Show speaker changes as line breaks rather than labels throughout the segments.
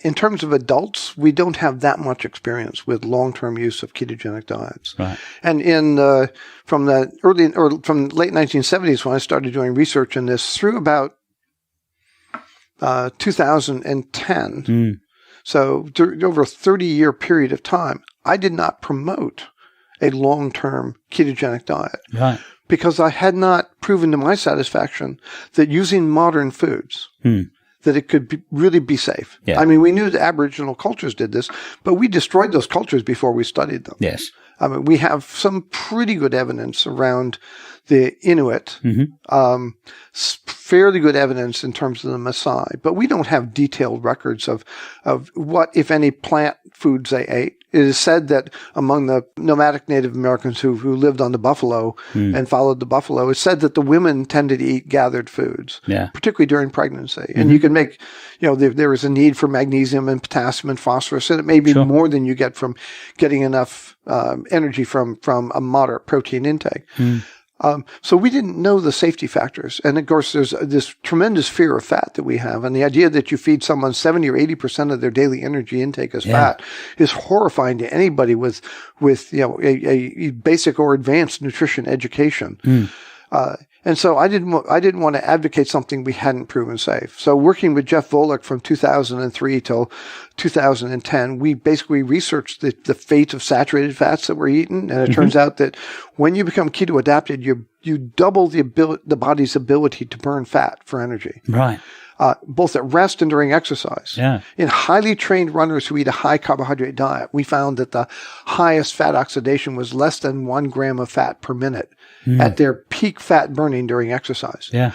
In terms of adults, we don't have that much experience with long-term use of ketogenic diets.
Right.
And from the late 1970s, when I started doing research in this, through about 2010, so over a 30-year period of time, I did not promote a long-term ketogenic diet.
Right.
Because I had not proven to my satisfaction that using modern foods, that it could really be safe.
Yeah.
I mean, we knew the aboriginal cultures did this, but we destroyed those cultures before we studied them.
Yes.
I mean, we have some pretty good evidence around the Inuit, fairly good evidence in terms of the Masai, but we don't have detailed records of what, if any, plant foods they ate. It is said that among the nomadic Native Americans who lived on the buffalo and followed the buffalo, it's said that the women tended to eat gathered foods, particularly during pregnancy. And you can make, there is a need for magnesium and potassium and phosphorus, and it may be more than you get from getting enough energy from a moderate protein intake. So we didn't know the safety factors. And of course, there's this tremendous fear of fat that we have. And the idea that you feed someone 70 or 80% of their daily energy intake as fat is horrifying to anybody with a basic or advanced nutrition education. And so I didn't want to advocate something we hadn't proven safe. So working with Jeff Volek from 2003 till 2010, we basically researched the fate of saturated fats that were eaten. And it turns out that when you become keto adapted, you double the body's ability to burn fat for energy.
Right.
Both at rest and during exercise.
Yeah.
In highly trained runners who eat a high carbohydrate diet, we found that the highest fat oxidation was less than 1 gram of fat per minute at their peak fat burning during exercise.
Yeah.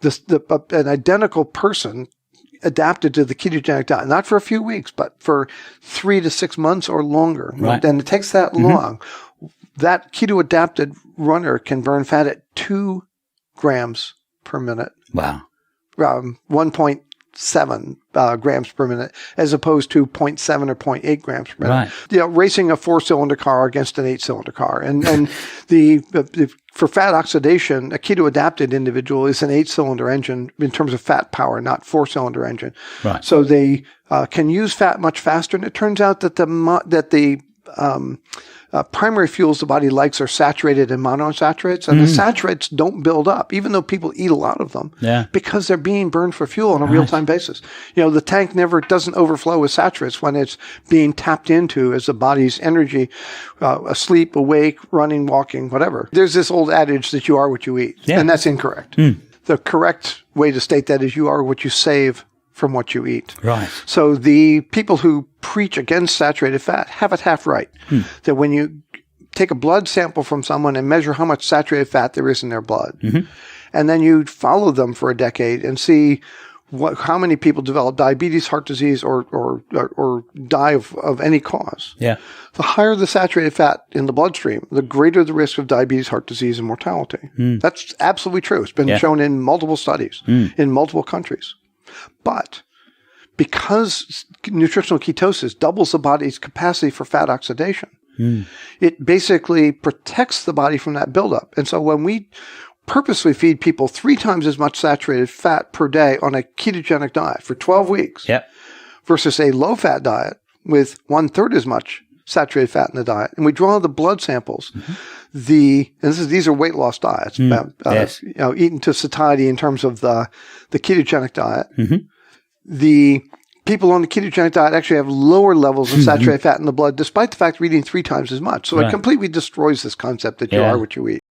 An identical person adapted to the ketogenic diet, not for a few weeks, but for 3 to 6 months or longer.
Right.
And it takes that long. That keto adapted runner can burn fat at 2 grams per minute.
Wow.
1.7 grams per minute, as opposed to 0.7 or 0.8 grams per minute.
Right.
Racing a 4-cylinder car against an 8-cylinder car, and for fat oxidation, a keto adapted individual is an 8-cylinder engine in terms of fat power, not 4-cylinder engine.
Right.
So they can use fat much faster, and it turns out that the primary fuels the body likes are saturated and monounsaturates, and the saturates don't build up, even though people eat a lot of them, because they're being burned for fuel on a real-time basis. The tank doesn't overflow with saturates when it's being tapped into as the body's energy, asleep, awake, running, walking, whatever. There's this old adage that you are what you eat, and that's incorrect. The correct way to state that is you are what you save from what you eat.
Right.
So the people who preach against saturated fat have it half right. That when you take a blood sample from someone and measure how much saturated fat there is in their blood, and then you follow them for a decade and see how many people develop diabetes, heart disease, or die of any cause.
Yeah.
The higher the saturated fat in the bloodstream, the greater the risk of diabetes, heart disease, and mortality. That's absolutely true. It's been shown in multiple studies in multiple countries. But because nutritional ketosis doubles the body's capacity for fat oxidation, it basically protects the body from that buildup. And so when we purposely feed people 3 times as much saturated fat per day on a ketogenic diet for 12 weeks versus a low-fat diet with 1/3 as much saturated fat in the diet, and we draw the blood samples, these are weight loss diets, eaten to satiety in terms of the ketogenic diet. The people on the ketogenic diet actually have lower levels of saturated fat in the blood, despite the fact they're eating 3 times as much. So it completely destroys this concept that you are what you eat.